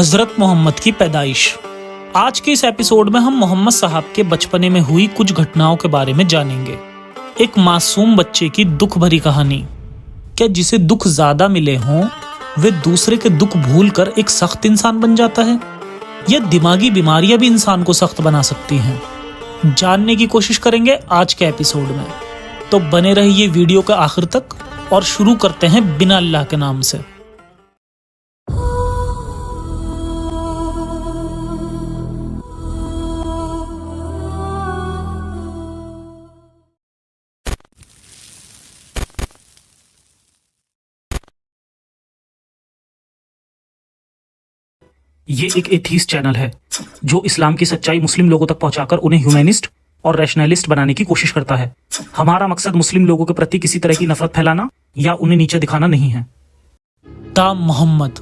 حضرت محمد کی پیدائش۔ آج کے اس ایپیسوڈ میں ہم محمد صاحب کے بچپنے میں ہوئی کچھ گھٹناؤں کے بارے میں جانیں گے۔ ایک معصوم بچے کی دکھ بھری کہانی۔ کیا جسے دکھ زیادہ ملے ہوں وہ دوسرے کے دکھ بھول کر ایک سخت انسان بن جاتا ہے؟ یا دماغی بیماریاں بھی انسان کو سخت بنا سکتی ہیں؟ جاننے کی کوشش کریں گے آج کے ایپیسوڈ میں، تو بنے رہیے ویڈیو کے آخر تک اور شروع کرتے ہیں بنا اللہ کے نام سے۔ یہ ایک ایتھیسٹ چینل ہے جو اسلام کی سچائی مسلم لوگوں تک پہنچا کر انہیں ہیومینسٹ اور ریشنلسٹ بنانے کی کوشش کرتا ہے۔ ہمارا مقصد مسلم لوگوں کے پرتی کسی طرح کی نفرت پھیلانا یا انہیں نیچے دکھانا نہیں ہے۔ تا محمد،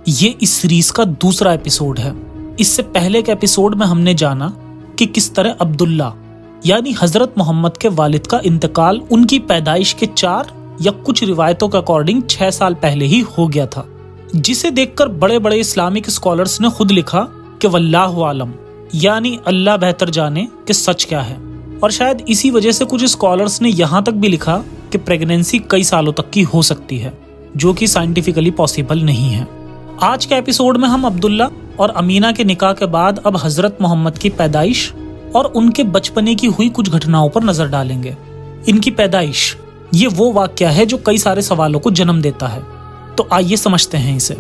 یہ اس سیریز کا دوسرا ایپیسوڈ ہے۔ اس سے پہلے کے ایپیسوڈ میں ہم نے جانا کہ کس طرح عبداللہ یعنی حضرت محمد کے والد کا انتقال ان کی پیدائش کے 4 یا کچھ روایتوں کے اکارڈنگ 6 سال پہلے ہی ہو گیا تھا، جسے دیکھ کر بڑے بڑے اسلامک اسکالرز نے خود لکھا کہ واللہ عالم، یعنی اللہ بہتر جانے کہ سچ کیا ہے۔ اور شاید اسی وجہ سے کچھ اسکالرز نے یہاں تک بھی لکھا کہ پریگنینسی کئی سالوں تک کی ہو سکتی ہے، جو کہ سائنٹیفکلی پاسبل نہیں ہے۔ آج کے ایپیسوڈ میں ہم عبداللہ اور امینہ کے نکاح کے بعد اب حضرت محمد کی پیدائش اور ان کے بچپنے کی ہوئی کچھ گھٹناؤں پر نظر ڈالیں گے۔ ان کی پیدائش یہ وہ واقعہ ہے جو کئی سارے سوالوں کو جنم دیتا ہے، تو آئیے سمجھتے ہیں اسے۔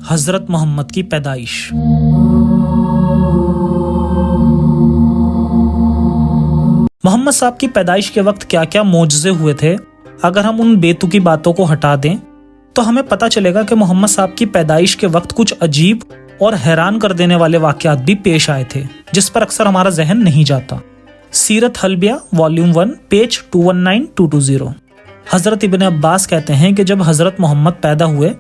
حضرت محمد کی پیدائش۔ محمد صاحب کی پیدائش کے وقت کیا کیا معجزے ہوئے تھے، اگر ہم ان بے تکی باتوں کو ہٹا دیں تو ہمیں پتہ چلے گا کہ محمد صاحب کی پیدائش کے وقت کچھ عجیب اور حیران کر دینے والے واقعات بھی پیش آئے تھے، جس پر اکثر ہمارا ذہن نہیں جاتا۔ سیرت حلبیہ والیوم 1 پیج 219220۔ حضرت ابن عباس کہتے ہیں کہ جب حضرت محمد پیدا ہوئے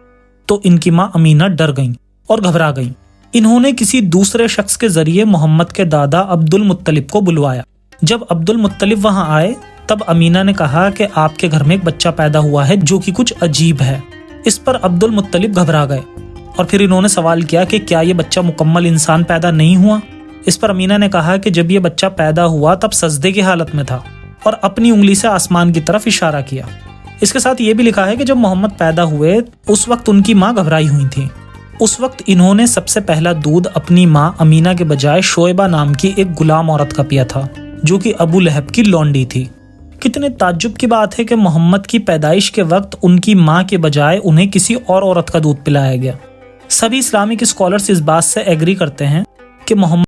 تو ان کی ماں امینہ ڈر گئیں اور گھبرا گئیں۔ انہوں نے کسی دوسرے شخص کے ذریعے محمد کے دادا عبد المطلب کو بلوایا۔ جب عبد المطلب وہاں آئے تب امینہ نے کہا کہ آپ کے گھر میں ایک بچہ پیدا ہوا ہے جو کہ کچھ عجیب ہے۔ اس پر عبد المطلب گھبرا گئے اور پھر انہوں نے سوال کیا کہ کیا یہ بچہ مکمل انسان پیدا نہیں ہوا؟ اس پر امینہ نے کہا کہ جب یہ بچہ پیدا ہوا تب سجدے کی حالت میں تھا اور اپنی انگلی سے آسمان کی طرف اشارہ کیا۔ اس کے ساتھ یہ بھی لکھا ہے کہ جب محمد پیدا ہوئے اس وقت ان کی ماں گھبرائی ہوئی تھی۔ اس وقت انہوں نے سب سے پہلا دودھ اپنی ماں امینہ کے بجائے شعیبہ نام کی ایک غلام عورت کا پیا تھا، جو کہ ابو لہب کی لونڈی تھی۔ کتنے تعجب کی بات ہے کہ محمد کی پیدائش کے وقت ان کی ماں کے بجائے انہیں کسی اور عورت کا دودھ پلایا گیا۔ سبھی اسلامک اسکالرز اس بات سے ایگری کرتے ہیں کہ محمد